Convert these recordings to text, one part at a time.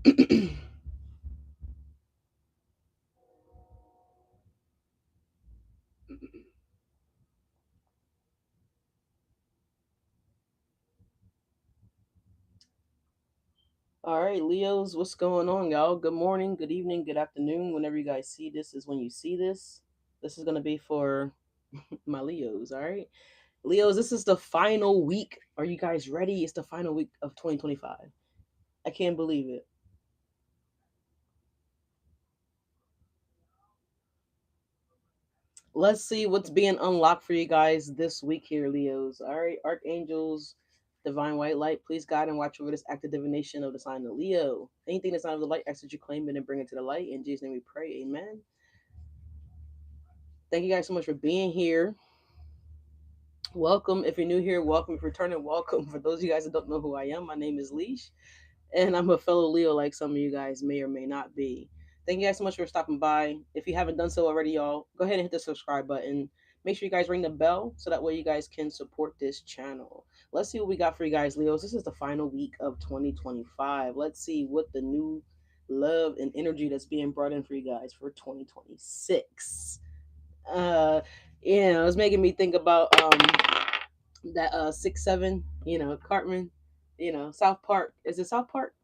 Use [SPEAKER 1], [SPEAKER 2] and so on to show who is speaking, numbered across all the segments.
[SPEAKER 1] All right, Leos, what's going on, y'all? Good morning, good evening, good afternoon. Whenever you guys see this, is when you see this. This is gonna be for my Leos. All right, Leos, this is the final week. Are you guys ready? It's the final week of 2025. I can't believe it. Let's see what's being unlocked for you guys this week here, Leos. All right, archangels, divine white light, please guide and watch over this active divination of the sign of Leo. Anything that's not of the light, ask that you claim it and bring it to the light. In Jesus' name we pray. Amen. Thank you guys so much for being here. Welcome. If you're new here, welcome. If you're returning, welcome. For those of you guys that don't know who I am, my name is Leash, and I'm a fellow Leo, like some of you guys may or may not be. Thank you guys so much for stopping by. If you haven't done so already, y'all, go ahead and hit the subscribe button. Make sure you guys ring the bell so that way you guys can support this channel. Let's see what we got for you guys, Leos. This is the final week of 2025. Let's see what the new love and energy that's being brought in for you guys for 2026. uh it's making me think about that 6 7, Cartman, South Park. Is it South Park?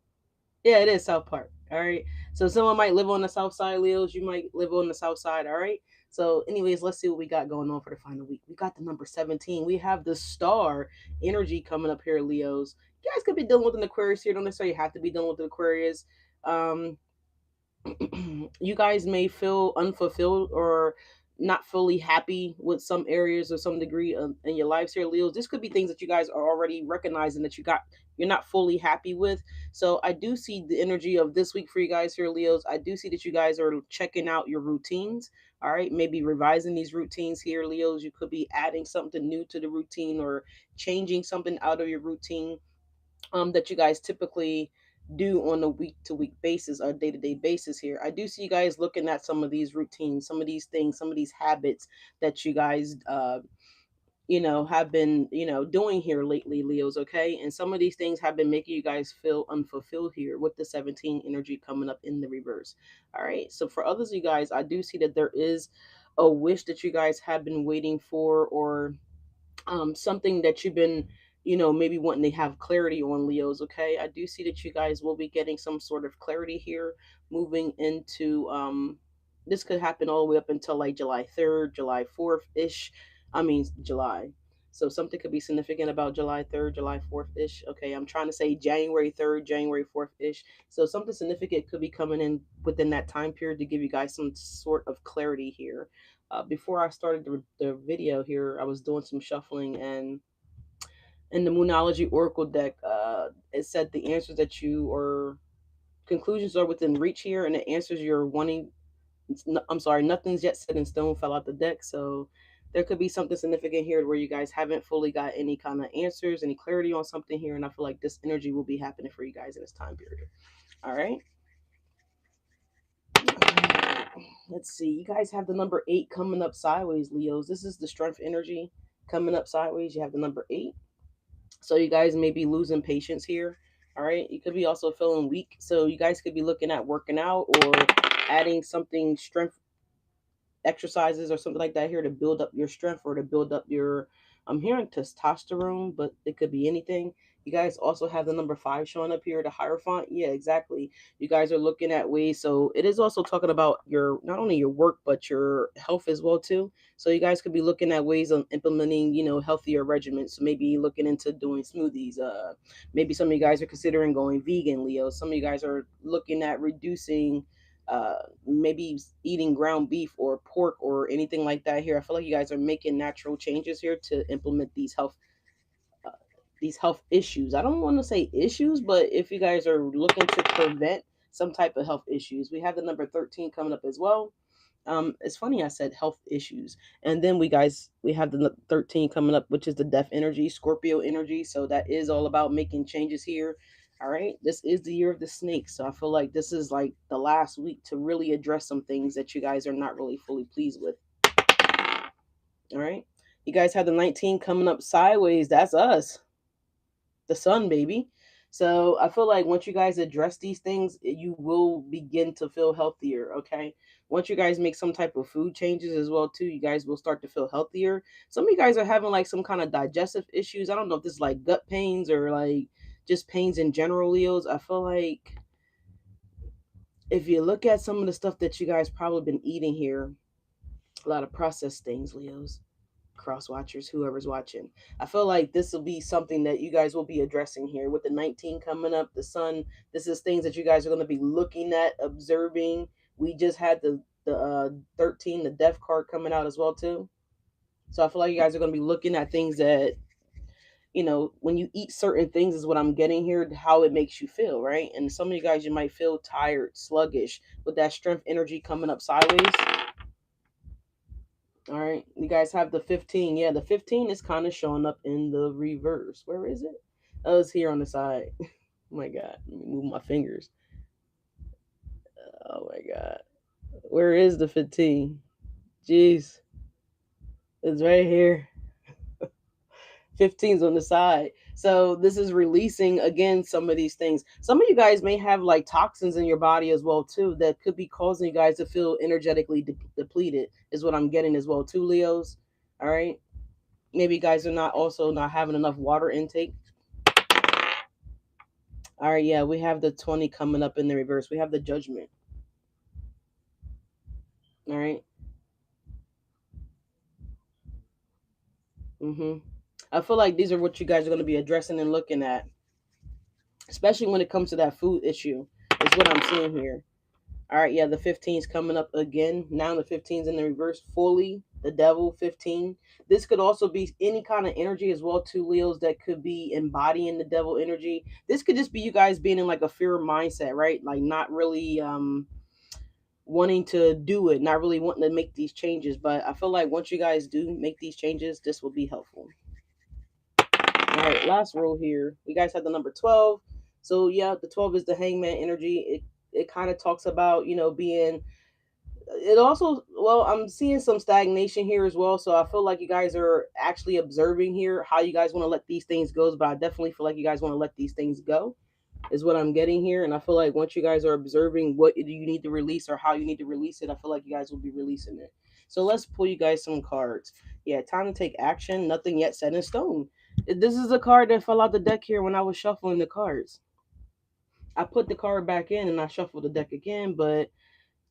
[SPEAKER 1] Yeah, it is South Park. All right. So someone might live on the south side, Leos. You might live on the south side. All right. So, anyways, let's see what we got going on for the final week. We got the number 17. We have the star energy coming up here, Leos. You guys could be dealing with an Aquarius here. Don't necessarily have to be dealing with an Aquarius. Um, you guys may feel unfulfilled or not fully happy with some areas or some degree in your lives here, Leos. This could be things that you guys are already recognizing that you're not fully happy with. So I do see the energy of this week for you guys here, Leos. I do see that you guys are checking out your routines. All right, maybe revising these routines here, Leos. You could be adding something new to the routine or changing something out of your routine that you guys typically do on a week to week basis or day to day basis here. I do see you guys looking at some of these routines, some of these things, some of these habits that you guys have been, doing here lately, Leos, okay? And some of these things have been making you guys feel unfulfilled here with the 17 energy coming up in the reverse. All right. So for others of you guys, I do see that there is a wish that you guys have been waiting for, or something that you've been, maybe wanting to have clarity on, Leos. Okay, I do see that you guys will be getting some sort of clarity here, moving into this could happen all the way up until like July 3rd, July 4th ish. I mean July. So something could be significant about July 3rd, July 4th ish. Okay, I'm trying to say January 3rd, January 4th ish. So something significant could be coming in within that time period to give you guys some sort of clarity here. Before I started the video here, I was doing some shuffling, and in the Moonology Oracle deck, it said the answers that you or conclusions are within reach here, and the answers you're wanting. I'm sorry, nothing's yet set in stone fell out the deck, so there could be something significant here where you guys haven't fully got any kind of answers, any clarity on something here, and I feel like this energy will be happening for you guys in this time period. All right. Let's see. You guys have the number 8 coming up sideways, Leos. This is the strength energy coming up sideways. You have the number 8. So you guys may be losing patience here. All right. You could be also feeling weak. So you guys could be looking at working out or adding something strength exercises or something like that here to build up your strength or to build up your, I'm hearing testosterone, but it could be anything. You guys also have the number 5 showing up here, the Hierophant. Yeah, exactly. You guys are looking at ways. So it is also talking about your, not only your work, but your health as well too. So you guys could be looking at ways of implementing, healthier regimens. So maybe looking into doing smoothies. Maybe some of you guys are considering going vegan, Leo. Some of you guys are looking at reducing maybe eating ground beef or pork or anything like that here. I feel like you guys are making natural changes here to implement uh, these health issues. I don't want to say issues, but if you guys are looking to prevent some type of health issues, we have the number 13 coming up as well. It's funny I said health issues, and then we have the 13 coming up, which is the death energy, Scorpio energy. So that is all about making changes here. All right, this is the year of the snake, so I feel like this is like the last week to really address some things that you guys are not really fully pleased with. All right, you guys have the 19 coming up sideways. That's us, the sun, baby. So I feel like once you guys address these things, you will begin to feel healthier. Okay. Once you guys make some type of food changes as well too, you guys will start to feel healthier. Some of you guys are having like some kind of digestive issues. I don't know if this is like gut pains or like just pains in general, Leos. I feel like if you look at some of the stuff that you guys probably been eating here, a lot of processed things, Leos, cross watchers, whoever's watching. I feel like this will be something that you guys will be addressing here with the 19 coming up, the sun. This is things that you guys are going to be looking at, observing. We just had the 13, the death card coming out as well too. So I feel like you guys are going to be looking at things that, when you eat certain things is what I'm getting here, how it makes you feel, right? And some of you guys, you might feel tired, sluggish with that strength energy coming up sideways. All right, you guys have the 15. Yeah, the 15 is kind of showing up in the reverse. Where is it? Oh, it's here on the side. Oh my God, let me move my fingers. Oh my God, where is the 15? Jeez, it's right here. 15's on the side. So this is releasing again some of these things. Some of you guys may have like toxins in your body as well too that could be causing you guys to feel energetically depleted. Is what I'm getting as well too, Leos. All right. Maybe you guys are not also not having enough water intake. All right, yeah, we have the 20 coming up in the reverse. We have the judgment. All right. Mm-hmm. I feel like these are what you guys are going to be addressing and looking at, especially when it comes to that food issue. Is what I'm seeing here. All right, yeah, the 15 is coming up again. Now the 15's in the reverse fully. The devil 15. This could also be any kind of energy as well, too, Leos, that could be embodying the devil energy. This could just be you guys being in like a fear mindset, right? Like not really wanting to do it, not really wanting to make these changes. But I feel like once you guys do make these changes, this will be helpful. All right, last row here. You guys have the number 12. So yeah, the 12 is the hangman energy. It kind of talks about, being it also, well, I'm seeing some stagnation here as well. So I feel like you guys are actually observing here how you guys want to let these things go, but I definitely feel like you guys want to let these things go is what I'm getting here. And I feel like once you guys are observing what you need to release or how you need to release it, I feel like you guys will be releasing it. So let's pull you guys some cards. Yeah, time to take action. Nothing yet set in stone. This is a card that fell out the deck here when I was shuffling the cards. I put the card back in and I shuffled the deck again, but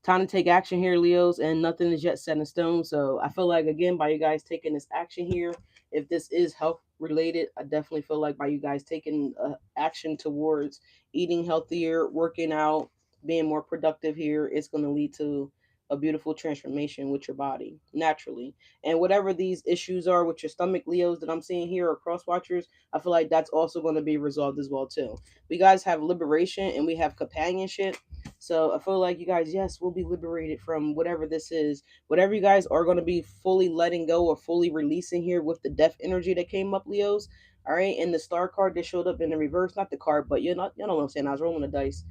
[SPEAKER 1] time to take action here, Leos, and nothing is yet set in stone. So I feel like, again, by you guys taking this action here, if this is health related, I definitely feel like by you guys taking action towards eating healthier, working out, being more productive here, it's going to lead to a beautiful transformation with your body naturally. And whatever these issues are with your stomach, Leos, that I'm seeing here, or cross watchers, I feel like that's also going to be resolved as well too. We guys have liberation and we have companionship. So I feel like you guys, yes, will be liberated from whatever this is. Whatever you guys are going to be fully letting go or fully releasing here with the death energy that came up, Leos. All right, and the star card that showed up in the reverse, not the card, but you know what I'm saying. I was rolling the dice.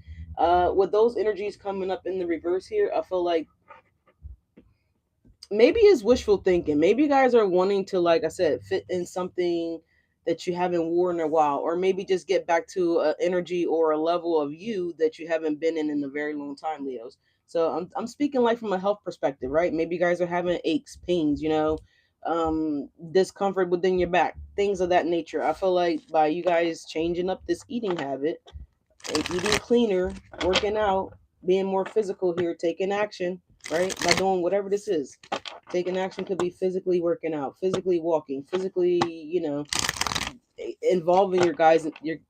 [SPEAKER 1] With those energies coming up in the reverse here, I feel like maybe it's wishful thinking. Maybe you guys are wanting to, like I said, fit in something that you haven't worn in a while, or maybe just get back to an energy or a level of you that you haven't been in a very long time, Leos. So I'm speaking like from a health perspective, right? Maybe you guys are having aches, pains, discomfort within your back, things of that nature. I feel like by you guys changing up this eating habit and eating cleaner, working out, being more physical here, taking action, right? By doing whatever this is. Taking action could be physically working out, physically walking, physically, involving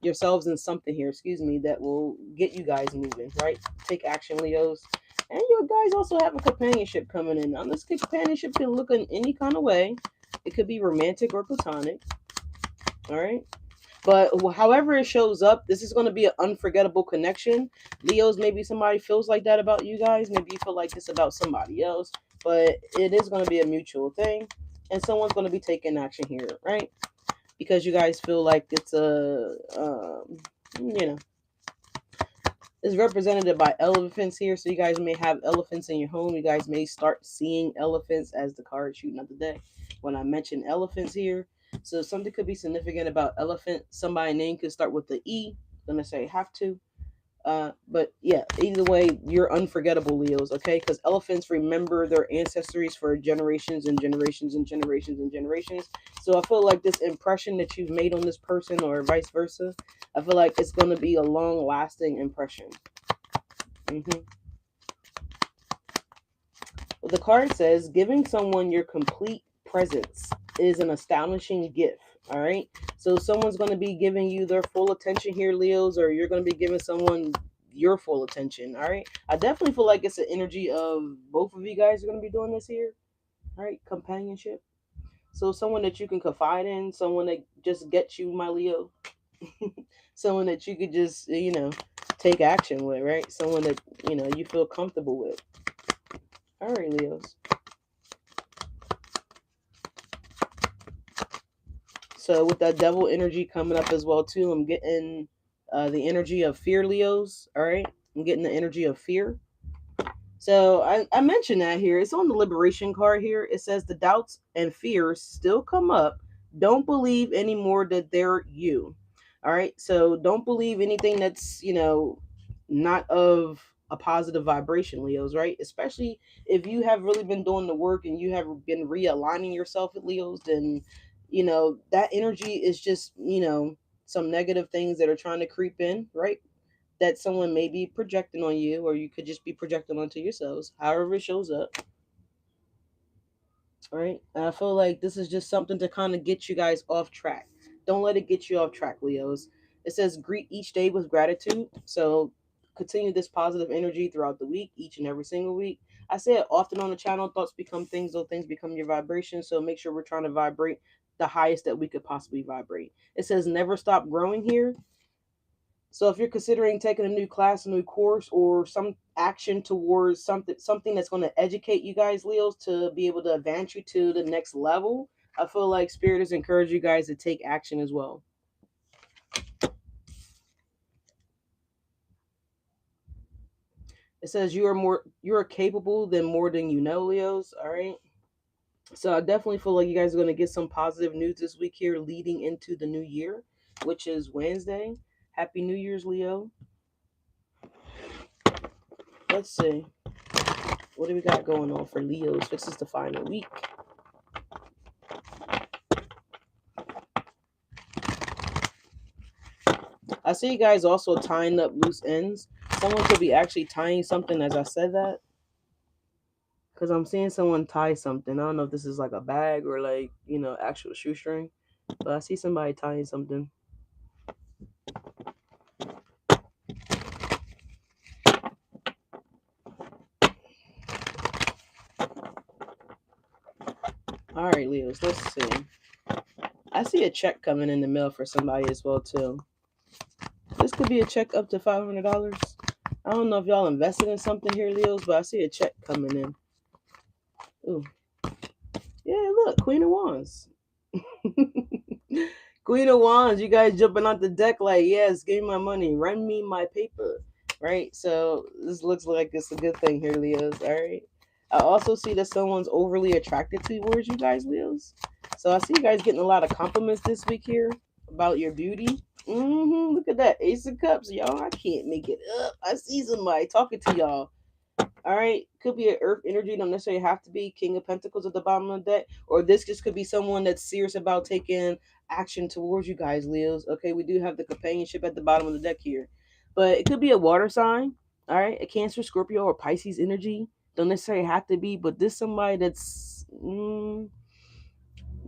[SPEAKER 1] yourselves in something here, excuse me, that will get you guys moving, right? Take action, Leos. And you guys also have a companionship coming in. Now, this companionship can look in any kind of way. It could be romantic or platonic. All right. But however it shows up, this is going to be an unforgettable connection. Leos, maybe somebody feels like that about you guys. Maybe you feel like this about somebody else. But it is going to be a mutual thing. And someone's going to be taking action here, right? Because you guys feel like it's you know, it's represented by elephants here. So you guys may have elephants in your home. You guys may start seeing elephants as the card shooting up the deck. When I mention elephants here, so something could be significant about elephant. Somebody name could start with the E. Don't necessarily have to. But yeah, either way, you're unforgettable, Leos, okay? Because elephants remember their ancestries for generations and generations and generations and generations. So I feel like this impression that you've made on this person, or vice versa, I feel like it's going to be a long lasting impression. hmm Well, the card says giving someone your complete presence is an astonishing gift. All right. So someone's going to be giving you their full attention here, Leos, or you're going to be giving someone your full attention. All right. I definitely feel like it's an energy of both of you guys are going to be doing this here. All right. Companionship. So someone that you can confide in, someone that just gets you, my Leo. Someone that you could just, take action with, right? Someone that, you feel comfortable with. All right, Leos. So with that devil energy coming up as well too, I'm getting the energy of fear, Leos. All right, I'm getting the energy of fear. So I mentioned that here. It's on the liberation card here. It says the doubts and fears still come up. Don't believe anymore that they're you. All right. So don't believe anything that's, not of a positive vibration, Leos, right? Especially if you have really been doing the work and you have been realigning yourself with Leos, then, that energy is just, some negative things that are trying to creep in, right? That someone may be projecting on you, or you could just be projecting onto yourselves, however it shows up. All right. I feel like this is just something to kind of get you guys off track. Don't let it get you off track, Leos. It says greet each day with gratitude. So continue this positive energy throughout the week, each and every single week. I say it often on the channel, thoughts become things, though things become your vibration. So make sure we're trying to vibrate the highest that we could possibly vibrate. It says never stop growing here. So if you're considering taking a new class, a new course, or some action towards something that's going to educate you guys, Leos, to be able to advance you to the next level, I feel like Spirit has encouraged you guys to take action as well. It says you are capable than more than you know, Leos. All right. So I definitely feel like you guys are going to get some positive news this week here leading into the new year, which is Wednesday. Happy New Year's, Leo. Let's see. What do we got going on for Leos? This is the final week. I see you guys also tying up loose ends. Someone could be actually tying something as I said that. Because I'm seeing someone tie something. I don't know if this is like a bag or like, actual shoestring. But I see somebody tying something. All right, Leos, let's see. I see a check coming in the mail for somebody as well, too. This could be a check up to $500. I don't know if y'all invested in something here, Leos, but I see a check coming in. Ooh. Yeah, look, Queen of Wands. Queen of Wands, you guys jumping on the deck like, yes, give me my money, run me my paper, right? So this looks like it's a good thing here, Leos. All right. I also see that someone's overly attracted towards you guys, Leos. So I see you guys getting a lot of compliments this week here about your beauty. Look at that, Ace of Cups, y'all. I can't make it up. I see somebody talking to y'all. All right, could be an earth energy, don't necessarily have to be King of Pentacles at the bottom of the deck, or this just could be someone that's serious about taking action towards you guys, Leos. Okay, we do have the companionship at the bottom of the deck here, but it could be a water sign. All right, a Cancer, Scorpio, or Pisces energy. Don't necessarily have to be, but this somebody that's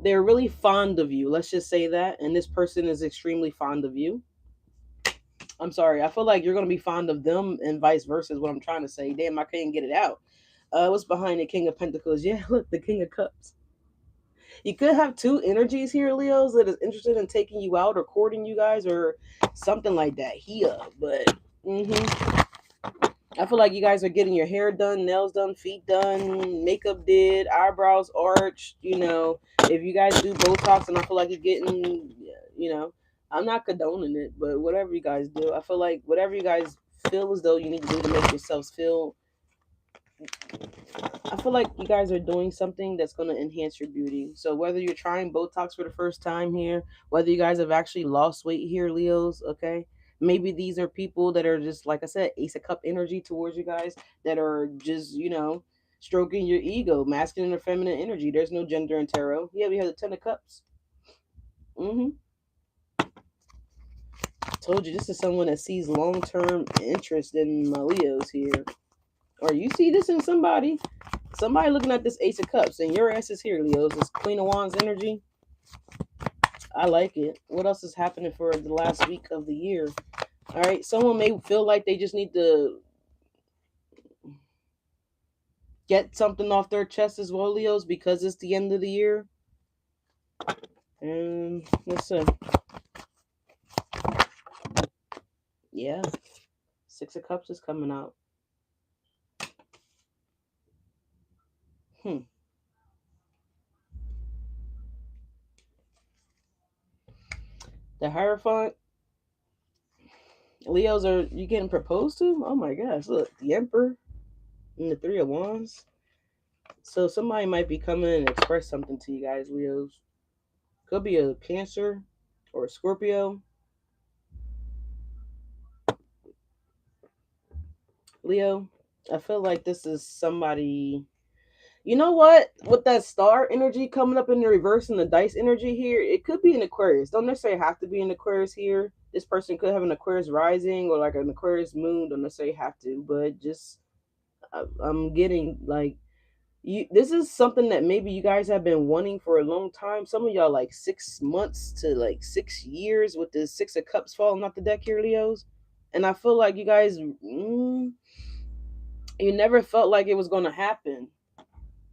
[SPEAKER 1] they're really fond of you. Let's just say that, and this person is extremely fond of you. I'm sorry. I feel like you're gonna be fond of them, and vice versa. Is what I'm trying to say. Damn, I can't get it out. What's behind the King of Pentacles? Yeah, look, the King of Cups. You could have two energies here, Leos, that is interested in taking you out or courting you guys or something like that here. But I feel like you guys are getting your hair done, nails done, feet done, makeup did, eyebrows arched. If you guys do Botox, and I feel like you're getting, I'm not condoning it, but whatever you guys do, I feel like whatever you guys feel as though you need to do to make yourselves feel, I feel like you guys are doing something that's going to enhance your beauty. So whether you're trying Botox for the first time here, whether you guys have actually lost weight here, Leos, okay, Maybe these are people that are just, like I said, Ace of Cup energy towards you guys, that are just, stroking your ego, masculine or feminine energy. There's no gender in tarot. Yeah, we have the Ten of Cups. Mm-hmm. Told you, this is someone that sees long-term interest in my Leos here. Or you see this in somebody. Somebody looking at this Ace of Cups, and your ass is here, Leos. This Queen of Wands energy. I like it. What else is happening for the last week of the year? All right, someone may feel like they just need to get something off their chest as well, Leos, because it's the end of the year. And listen, yeah, Six of Cups is coming out. Hmm. The Hierophant. Leos, are you getting proposed to? Oh my gosh, look, the Emperor and the Three of Wands. So somebody might be coming and express something to you guys, Leos. Could be a Cancer or a Scorpio. Leo, I feel like this is somebody. You know what? With that star energy coming up in the reverse and the dice energy here, it could be an Aquarius. Don't necessarily have to be an Aquarius here. This person could have an Aquarius rising or like an Aquarius moon. Don't necessarily have to, but just I'm getting like you. This is something that maybe you guys have been wanting for a long time. Some of y'all like 6 months to like 6 years with the Six of Cups falling off the deck here, Leos. And I feel like you guys, you never felt like it was going to happen,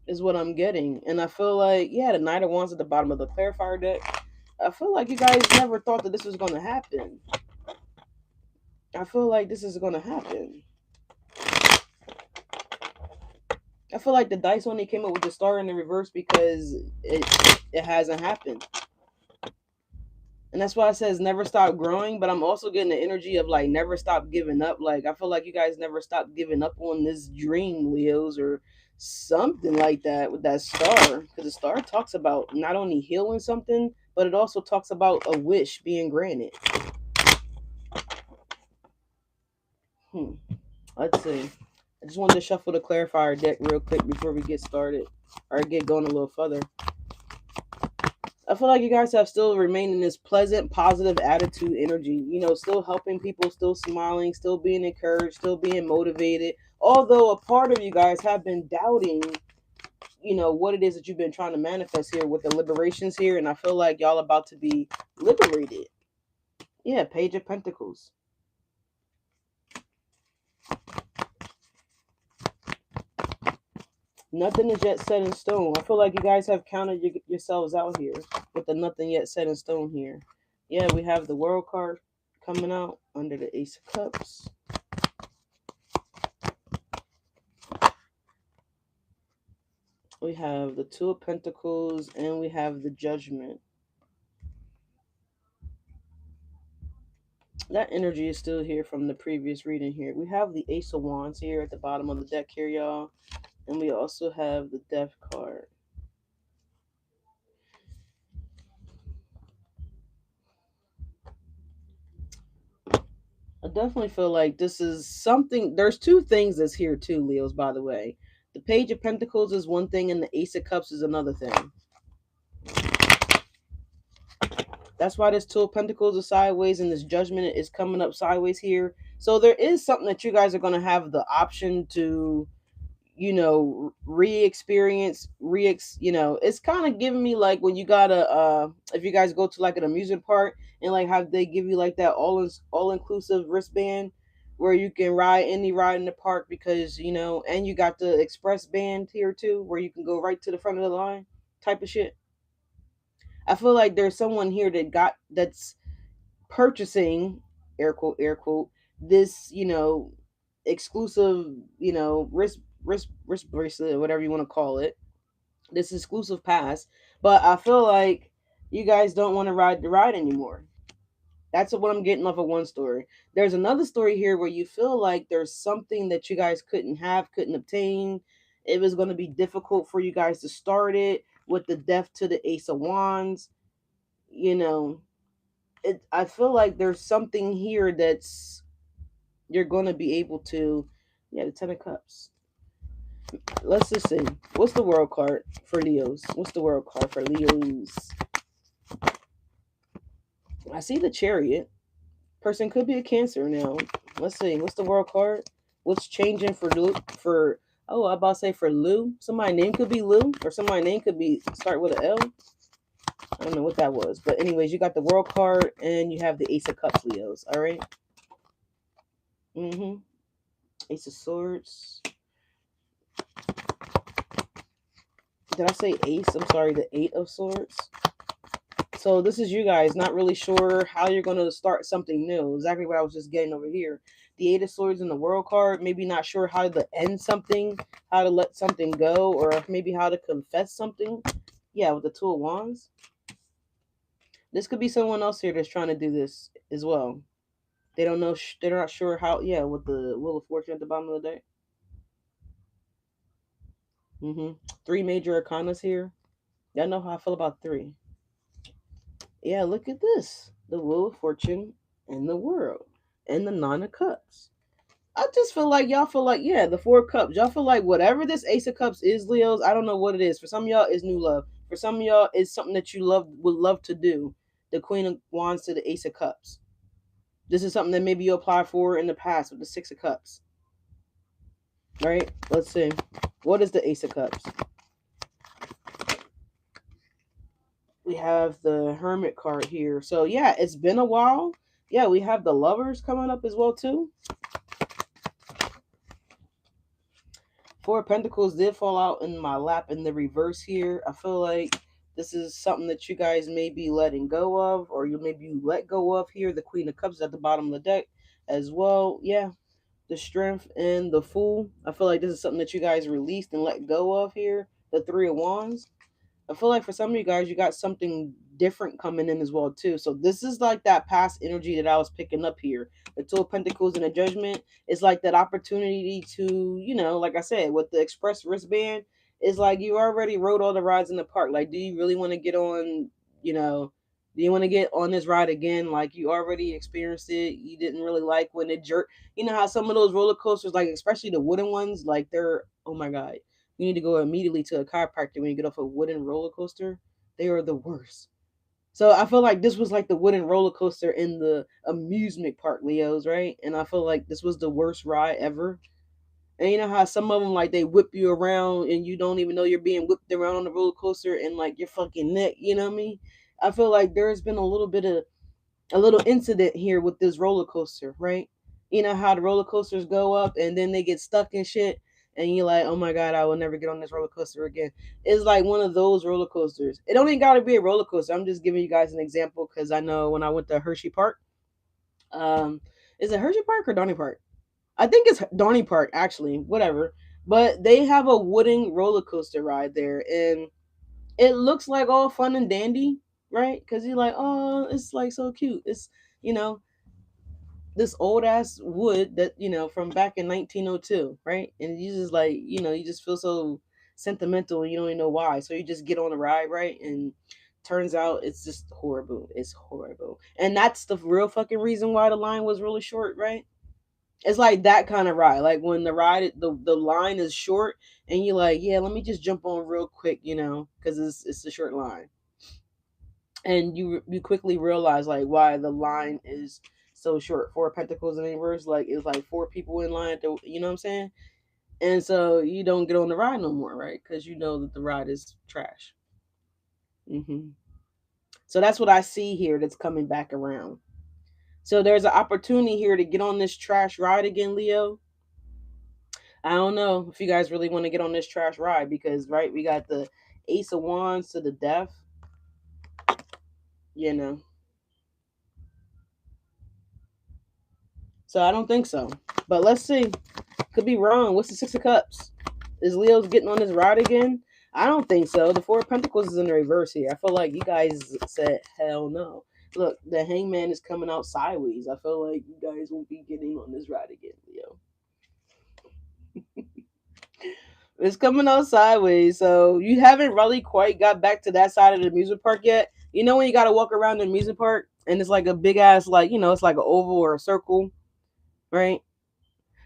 [SPEAKER 1] is what I'm getting. And I feel like, yeah, the Knight of Wands at the bottom of the clarifier deck. I feel like you guys never thought that this was going to happen. I feel like this is going to happen. I feel like the dice only came up with the star in the reverse because it hasn't happened. And that's why it says never stop growing. But I'm also getting the energy of like never stop giving up. Like I feel like you guys never stop giving up on this dream, Leos, or something like that with that star. Because the star talks about not only healing something, but it also talks about a wish being granted. Let's see. I just wanted to shuffle the clarifier deck real quick before we get started or get going a little further. I feel like you guys have still remained in this pleasant, positive attitude energy. Still helping people, still smiling, still being encouraged, still being motivated. Although a part of you guys have been doubting, what it is that you've been trying to manifest here with the liberations here. And I feel like y'all about to be liberated. Yeah, Page of Pentacles. Nothing is yet set in stone. I feel like you guys have counted yourselves out here with the nothing yet set in stone here. Yeah, we have the World card coming out under the Ace of Cups. We have the Two of Pentacles and we have the Judgment. That energy is still here from the previous reading here. We have the Ace of Wands here at the bottom of the deck here, y'all. And we also have the Death card. I definitely feel like this is something. There's two things that's here too, Leos, by the way. The Page of Pentacles is one thing and the Ace of Cups is another thing. That's why this Two of Pentacles is sideways and this Judgment is coming up sideways here. So there is something that you guys are going to have the option to, re-experience, it's kind of giving me like when you gotta, if you guys go to like an amusement park and like how they give you like that all-inclusive wristband where you can ride any ride in the park because, and you got the express band here too where you can go right to the front of the line type of shit. I feel like there's someone here that's purchasing, air quote, this, exclusive, wrist bracelet or whatever you want to call it, this exclusive pass. But I feel like you guys don't want to ride the ride anymore. That's what I'm getting off of one story. There's another story here where you feel like there's something that you guys couldn't obtain. It was going to be difficult for you guys to start it with the Death to the Ace of Wands. You know, I feel like there's something here that's you're gonna be able to. Yeah, the Ten of Cups. Let's just see. What's the world card for Leos? What's the world card for Leos? I see the Chariot. Person could be a Cancer now. Let's see. What's the world card? What's changing for Lou? For oh, I about to say for Lou. Somebody's name could be Lou, or somebody's name could be start with an L. I don't know what that was, but anyways, you got the world card and you have the Ace of Cups, Leos. All right. Mm-hmm. Ace of Swords. Did I say Ace? I'm sorry, the Eight of Swords. So this is you guys not really sure how you're going to start something new. Exactly what I was just getting over here. The Eight of Swords in the World card, maybe not sure how to end something, how to let something go, or maybe how to confess something. Yeah, with the Two of Wands. This could be someone else here that's trying to do this as well. They don't know. They're not sure how. Yeah, with the Wheel of Fortune at the bottom of the deck. Three major arcanas here. Y'all know how I feel about three. Yeah, look at this. The Wheel of Fortune and the World. And the Nine of Cups. I just feel like y'all feel like, yeah, the Four of Cups. Y'all feel like whatever this Ace of Cups is, Leos, I don't know what it is. For some of y'all, it's new love. For some of y'all, it's something that you would love to do. The Queen of Wands to the Ace of Cups. This is something that maybe you applied for in the past with the Six of Cups. Right? Let's see. What is the Ace of Cups? We have the Hermit card here. So yeah, it's been a while. Yeah, we have the Lovers coming up as well too. Four of Pentacles did fall out in my lap in the reverse here. I feel like this is something that you guys may be letting go of, or you maybe you let go of here. The Queen of Cups at the bottom of the deck as well. Yeah, the Strength and the Fool. I feel like this is something that you guys released and let go of here. The Three of Wands. I feel like for some of you guys, you got something different coming in as well too. So this is like that past energy that I was picking up here. The Two of Pentacles and the Judgment is like that opportunity to, like I said, with the express wristband, it's like you already rode all the rides in the park. Like, do you really want to get on, do you want to get on this ride again? Like, you already experienced it. You didn't really like when it jerked. You know how some of those roller coasters, like especially the wooden ones, like they're, oh my God, you need to go immediately to a chiropractor when you get off a wooden roller coaster. They are the worst. So I feel like this was like the wooden roller coaster in the amusement park, Leos, right? And I feel like this was the worst ride ever. And you know how some of them like they whip you around and you don't even know you're being whipped around on the roller coaster and like your fucking neck, you know what I mean? I feel like there's been a little incident here with this roller coaster, right? You know how the roller coasters go up and then they get stuck and shit, and you're like, oh my God, I will never get on this roller coaster again. It's like one of those roller coasters. It don't even got to be a roller coaster. I'm just giving you guys an example because I know when I went to Hershey Park, um, is it Hershey Park or Donny Park? I think it's Donny Park, actually, whatever. But they have a wooden roller coaster ride there, and it looks like all fun and dandy, right? Because you're like, oh, it's like so cute. It's, you know, this old ass wood that, from back in 1902, right? And you just like, you just feel so sentimental and you don't even know why. So you just get on the ride, right? And turns out it's just horrible. It's horrible. And that's the real fucking reason why the line was really short, right? It's like that kind of ride. Like when the line is short and you're like, yeah, let me just jump on real quick, because it's a short line. And you quickly realize like why the line is so short. Four Pentacles in reverse, like it's like four people in line to, you know what I'm saying? And so you don't get on the ride no more, right? Because you know that the ride is trash. So that's what I see here that's coming back around. So there's an opportunity here to get on this trash ride again, Leo. I don't know if you guys really want to get on this trash ride because, right, we got the Ace of Wands to the Death, you know. So I don't think so. But let's see. Could be wrong. What's the Six of Cups? Is Leo's getting on this ride again? I don't think so. The Four of Pentacles is in the reverse here. I feel like you guys said hell no. Look, the Hangman is coming out sideways. I feel like you guys won't be getting on this ride again, Leo. It's coming out sideways. So you haven't really quite got back to that side of the amusement park yet. You know when you gotta walk around the amusement park and it's like a big ass, like, it's like an oval or a circle, right?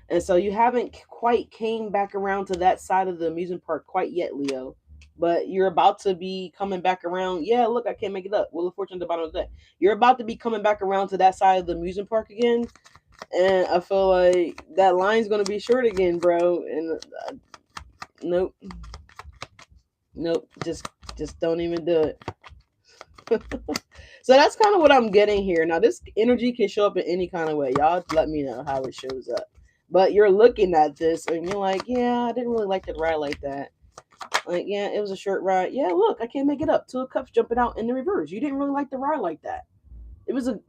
[SPEAKER 1] And so you haven't quite came back around to that side of the amusement park quite yet, Leo. But you're about to be coming back around. Yeah, look, I can't make it up. Wheel of Fortune at the bottom of the deck. You're about to be coming back around to that side of the amusement park again, and I feel like that line's gonna be short again, bro. And nope, nope, just don't even do it. So that's kind of what I'm getting here. Now, this energy can show up in any kind of way. Y'all let me know how it shows up. But you're looking at this and you're like, yeah, I didn't really like the ride like that. Like, yeah, it was a short ride. Yeah, look, I can't make it up. Two of Cups jumping out in the reverse. You didn't really like the ride like that. It was a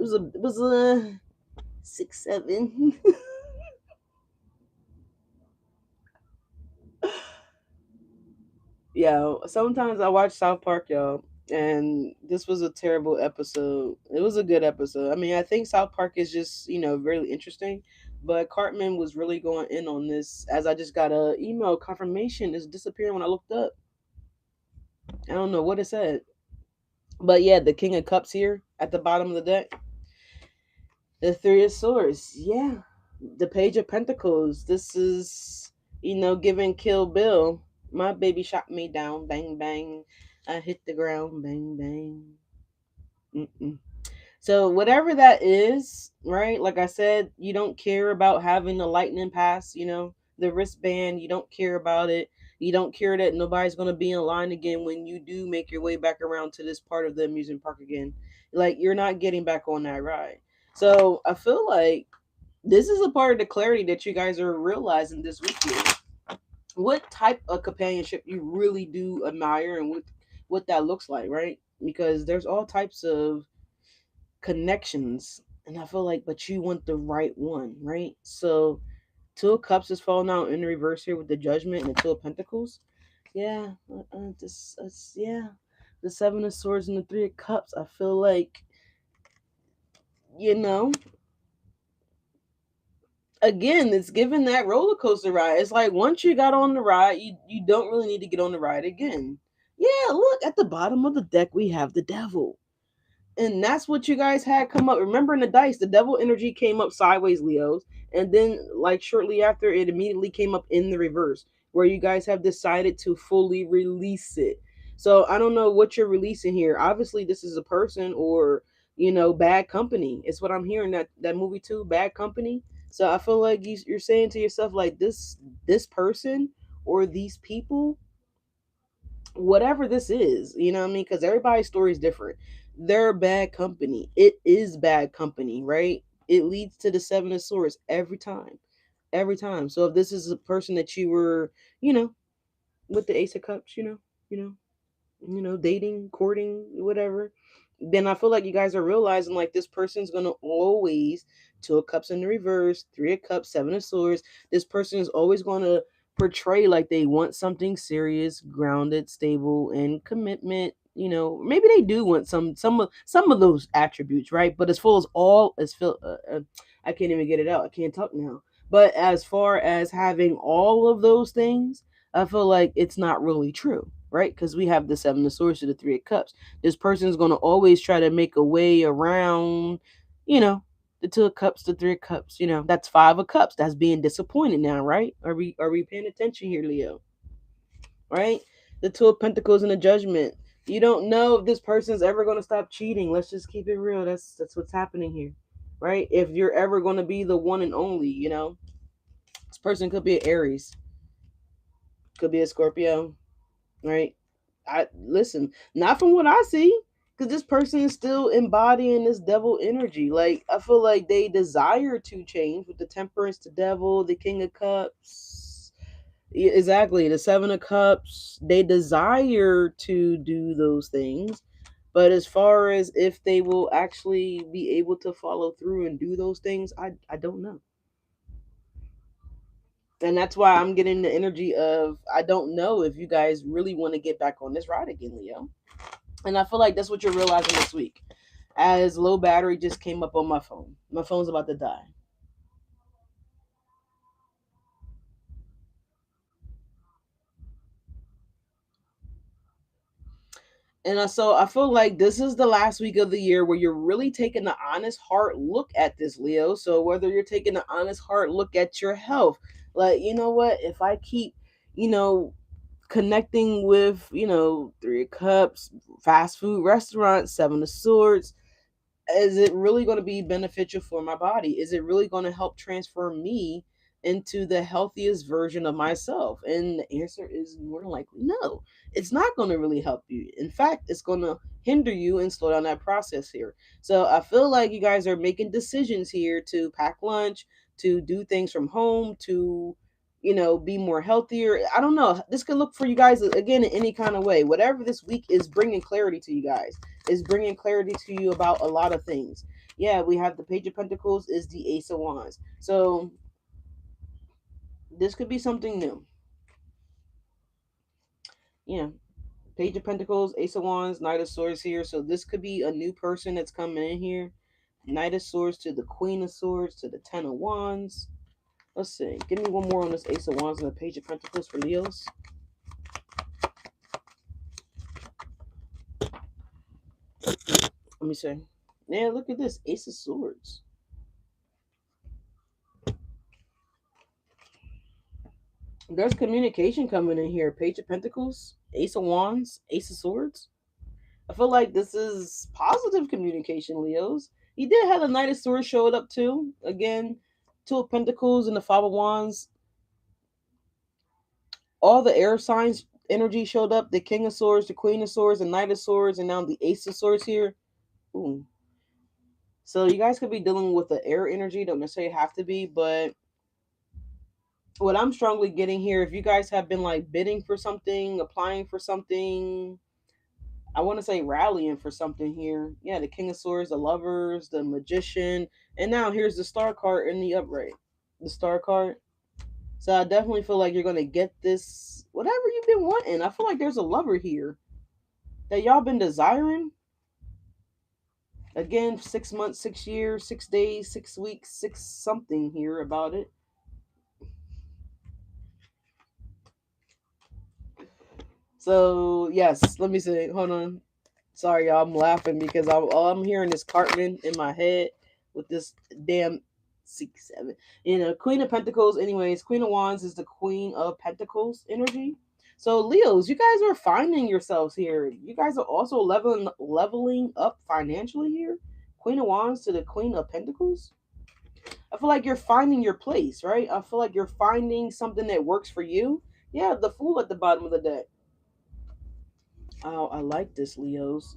[SPEAKER 1] 6-7. Yeah, sometimes I watch South Park, y'all, and this was a terrible episode. It was a good episode. I mean, I think South Park is just, really interesting, but Cartman was really going in on this as I just got a email confirmation. It's disappearing when I looked up. I don't know what it said. But yeah, the King of Cups here at the bottom of the deck. The Three of Swords. Yeah. The Page of Pentacles. This is, giving Kill Bill. My baby shot me down. Bang, bang. I hit the ground. Bang, bang. Mm-mm. So, whatever that is, right? Like I said, you don't care about having the lightning pass, the wristband. You don't care about it. You don't care that nobody's going to be in line again when you do make your way back around to this part of the amusement park again. Like, you're not getting back on that ride. So, I feel like this is a part of the clarity that you guys are realizing this weekend. What type of companionship you really do admire and what that looks like, right? Because there's all types of connections, and I feel like, but you want the right one, right? So Two of Cups is falling out in the reverse here with the Judgment and the Two of Pentacles. Yeah, yeah, the Seven of Swords and the Three of Cups. I feel like, you know again, it's given that roller coaster ride. It's like once you got on the ride, you don't really need to get on the ride again. Yeah, look at the bottom of the deck. We have the Devil. And that's what you guys had come up. Remember in the dice, the devil energy came up sideways, Leos, and then like shortly after, it immediately came up in the reverse, where you guys have decided to fully release it. So I don't know what you're releasing here. Obviously, this is a person or bad company. It's what I'm hearing that movie too, Bad Company. So I feel like you're saying to yourself like this person or these people, whatever this is, you know what I mean? Because everybody's story is different. They're bad company. It is bad company, right? It leads to the Seven of Swords every time. Every time. So if this is a person that you were, you know, with the Ace of Cups, you know, dating, courting, whatever, then I feel like you guys are realizing like this person's gonna always Two of Cups in the reverse, Three of Cups, Seven of Swords. This person is always gonna portray like they want something serious, grounded, stable, and commitment. Maybe they do want some of those attributes, right? But as full as all as feel, I can't even get it out. I can't talk now. But as far as having all of those things, I feel like it's not really true, right? Because we have the Seven of Swords to the Three of Cups. This person is going to always try to make a way around, you know, the Two of Cups, the Three of Cups. That's Five of Cups. That's being disappointed now, right? Are we paying attention here, Leo? Right? The Two of Pentacles and the Judgment. You don't know if this person's ever going to stop cheating. Let's just keep it real. That's what's happening here, right? If you're ever going to be the one and only, this person could be an Aries, could be a Scorpio, right? I listen, not from what I see, because this person is still embodying this devil energy. Like I feel like they desire to change with the Temperance, the Devil, the King of Cups. Yeah, exactly, the Seven of Cups. They desire to do those things, but as far as if they will actually be able to follow through and do those things, I don't know. And that's why I'm getting the energy of I don't know if you guys really want to get back on this ride again, Leo. And I feel like that's what you're realizing this week. As low battery just came up on my phone. My phone's about to die. And so I feel like this is the last week of the year where you're really taking an honest hard look at this, Leo. So whether you're taking an honest hard look at your health, like, you know what, if I keep, you know, connecting with, Three of Cups, fast food restaurants, Seven of Swords, is it really going to be beneficial for my body? Is it really going to help transfer me into the healthiest version of myself? And the answer is more than likely no. It's not going to really help you. In fact, it's going to hinder you and slow down that process here. So I feel like you guys are making decisions here to pack lunch, to do things from home, to be more healthier. I don't know. This could look for you guys again in any kind of way. Whatever this week is bringing clarity to you guys, is bringing clarity to you about a lot of things. Yeah, we have the Page of Pentacles is the Ace of Wands. So this could be something new. Yeah. Page of Pentacles, Ace of Wands, Knight of Swords here. So this could be a new person that's coming in here. Knight of Swords to the Queen of Swords to the Ten of Wands. Let's see. Give me one more on this Ace of Wands and the Page of Pentacles for Leos. Let me see. Yeah, look at this. Ace of Swords. There's communication coming in here. Page of Pentacles, Ace of Wands, Ace of Swords. I feel like this is positive communication, Leos. He did have the Knight of Swords showed up too. Again, Two of Pentacles and the Five of Wands. All the air signs energy showed up. The King of Swords, the Queen of Swords, the Knight of Swords, and now the Ace of Swords here. Ooh. So you guys could be dealing with the air energy. Don't necessarily have to be, but what I'm strongly getting here, if you guys have been like bidding for something, applying for something, I want to say rallying for something here. Yeah, the King of Swords, the Lovers, the Magician, and now here's the Star card in the upright. The Star card. So I definitely feel like you're gonna get this, whatever you've been wanting. I feel like there's a lover here that y'all been desiring. Again, 6 months, 6 years, 6 days, 6 weeks, six something here about it. So yes, let me see. Hold on. Sorry, y'all. I'm laughing because all I'm hearing is Cartman in my head with this damn 6 7. Queen of Pentacles. Anyways, Queen of Wands is the Queen of Pentacles energy. So Leos, you guys are finding yourselves here. You guys are also leveling up financially here. Queen of Wands to the Queen of Pentacles. I feel like you're finding your place, right? I feel like you're finding something that works for you. Yeah, the Fool at the bottom of the deck. Oh, I like this, Leos.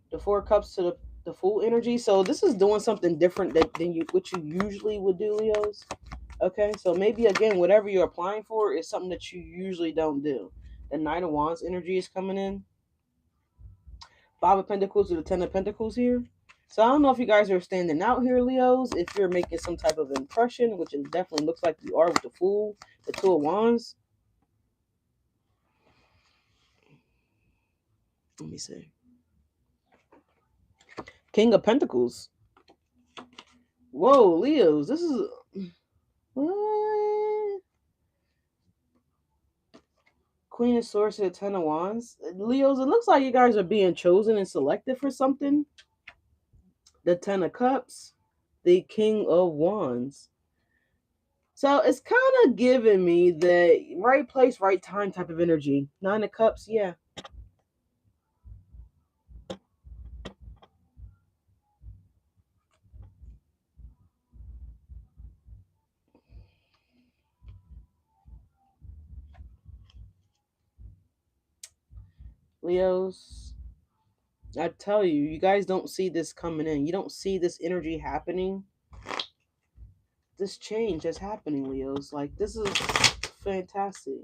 [SPEAKER 1] The Four of Cups to the Fool energy. So this is doing something different than you what you usually would do, Leos. Okay, so maybe again, whatever you're applying for is something that you usually don't do. The Knight of Wands energy is coming in. Five of Pentacles to the Ten of Pentacles here. So I don't know if you guys are standing out here, Leos. If you're making some type of impression, which it definitely looks like you are with the Fool, the Two of Wands. Let me see. King of Pentacles. Whoa, Leos, this is what? Queen of Swords to the Ten of Wands. Leos, it looks like you guys are being chosen and selected for something. The Ten of Cups, the King of Wands. So it's kind of giving me the right place, right time type of energy. Nine of Cups, yeah. Leos, I tell you, you guys don't see this coming in. You don't see this energy happening. This change is happening, Leos. Like, this is fantastic.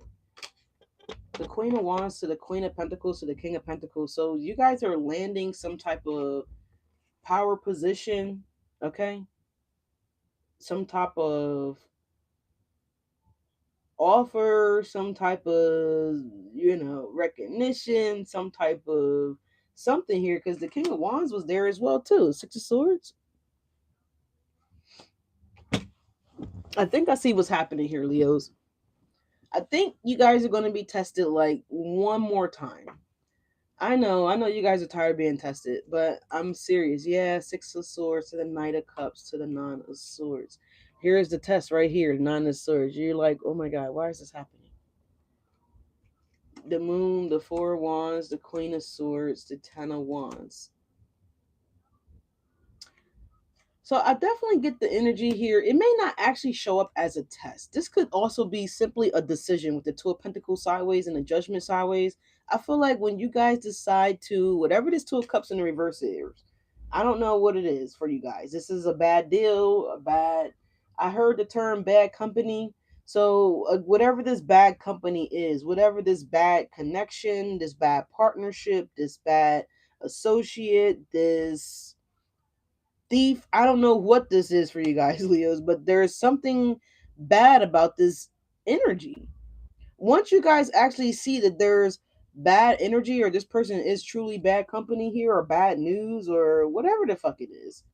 [SPEAKER 1] The Queen of Wands to the Queen of Pentacles to the King of Pentacles. So you guys are landing some type of power position, okay? Some type of offer, some type of, recognition, some type of something here, because the King of Wands was there as well too. Six of Swords. I think I see what's happening here, Leos. I think you guys are going to be tested like one more time. I know you guys are tired of being tested, but I'm serious. Yeah, Six of Swords to the Knight of Cups to the Nine of Swords. Here's the test right here, Nine of Swords. You're like, oh my god, why is this happening? The Moon, the Four of Wands, the Queen of Swords, the Ten of Wands. So I definitely get the energy here. It may not actually show up as a test. This could also be simply a decision with the Two of Pentacles sideways and the Judgment sideways. I feel like when you guys decide to, whatever this Two of Cups in the reverse is, I don't know what it is for you guys. This is a bad deal, a bad. I heard the term bad company. So whatever this bad company is, whatever this bad connection, this bad partnership, this bad associate, this thief. I don't know what this is for you guys, Leos, but there's something bad about this energy. Once you guys actually see that there's bad energy or this person is truly bad company here or bad news or whatever the fuck it is,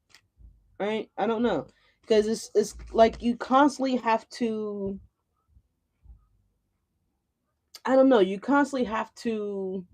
[SPEAKER 1] right? I don't know. Because it's like you constantly have to, I don't know, you constantly have to